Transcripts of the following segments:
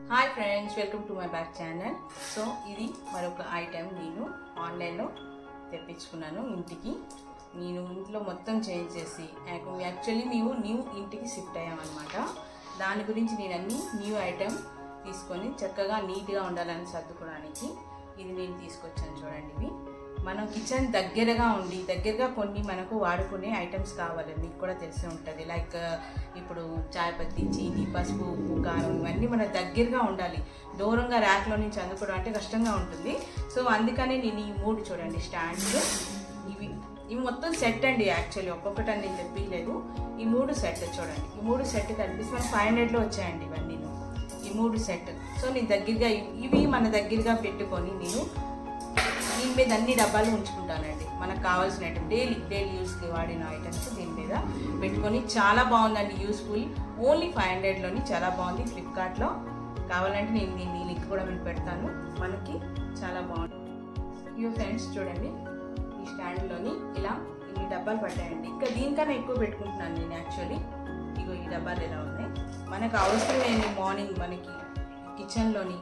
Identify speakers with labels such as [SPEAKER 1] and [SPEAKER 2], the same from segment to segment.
[SPEAKER 1] Hi friends, welcome to my back channel. So ఇది మరొక item నేను ఆన్లైన్లో తెప్పించుకున్నాను. నేను ఇంట్లో మొత్తం చేంజ్ చేసి యాక్చువల్లీ మేము న్యూ ఇంటికి షిఫ్ట్ అయ్యామన్నమాట. దాని గురించి నేను అన్ని న్యూ ఐటెం తీసుకొని చక్కగా నీట్గా ఉండాలని సర్దుకోవడానికి ఇది నేను తీసుకొచ్చాను. చూడండి, ఇవి మనం కిచెన్ దగ్గరగా కొన్ని మనకు వాడుకునే ఐటమ్స్ కావాలి. మీకు కూడా తెలిసి ఉంటుంది. లైక్ ఇప్పుడు చాయ్ పత్తి, చీని, పసుపు, ఉప్పు, కారం ఇవన్నీ మన దగ్గరగా ఉండాలి. దూరంగా ర్యాక్లో నుంచి అందుకోవడం అంటే కష్టంగా ఉంటుంది. సో అందుకనే నేను ఈ మూడు చూడండి స్టాండ్స్, ఇవి మొత్తం సెట్ అండి. యాక్చువల్లీ ఒక్కొక్కటి అని నేను తెప్పిలేదు. ఈ మూడు సెట్ చూడండి, ఈ మూడు సెట్ కనిపిస్తే మనకు 500లో వచ్చాయండి ఇవన్నీ. ఈ మూడు సెట్. సో నేను దగ్గరగా ఇవి మన దగ్గరగా పెట్టుకొని నేను దీని మీద అన్ని డబ్బాలు ఉంచుకుంటానండి. మనకు కావాల్సిన ఐటమ్ డైలీ యూస్కి వాడిన ఐటమ్స్ దీని మీద పెట్టుకొని చాలా బాగుందండి. యూస్ఫుల్. ఓన్లీ 500లోని చాలా బాగుంది. ఫ్లిప్కార్ట్లో కావాలంటే నేను దీన్ని లింక్ కూడా మీకు పెడతాను. మనకి చాలా బాగుంది. ఇవి ఫ్రెండ్స్ చూడండి, ఈ స్టాండ్లోని ఇలా ఇన్ని డబ్బాలు పట్టాయండి. ఇంకా దీనికన్నా ఎక్కువ పెట్టుకుంటున్నాను నేను యాక్చువల్లీ. ఇగో ఈ డబ్బాలు ఎలా ఉన్నాయి, మనకు అవసరమైన మార్నింగ్ మనకి కిచెన్లోని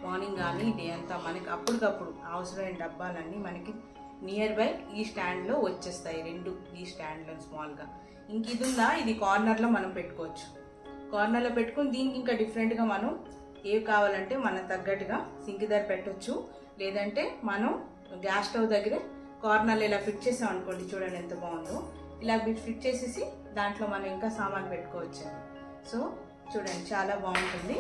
[SPEAKER 1] మార్నింగ్ కానీ డే అంతా మనకి అప్పటికప్పుడు అవసరమైన డబ్బాలన్నీ మనకి నియర్ బై ఈ స్టాండ్లో వచ్చేస్తాయి. రెండు ఈ స్టాండ్లో స్మాల్గా. ఇంక ఇది ఉందా, ఇది కార్నర్లో మనం పెట్టుకోవచ్చు. కార్నర్లో పెట్టుకుని దీనికి ఇంకా డిఫరెంట్గా మనం ఏవి కావాలంటే మనం తగ్గట్టుగా సింక్ దగ్గర పెట్టవచ్చు. లేదంటే మనం గ్యాస్ స్టవ్ దగ్గర కార్నర్లో ఇలా ఫిట్ చేసాం అనుకోండి, చూడండి ఎంత బాగుందో. ఇలా ఫిట్ చేసేసి దాంట్లో మనం ఇంకా సామాన్ పెట్టుకోవచ్చు. సో చూడండి చాలా బాగుంటుంది.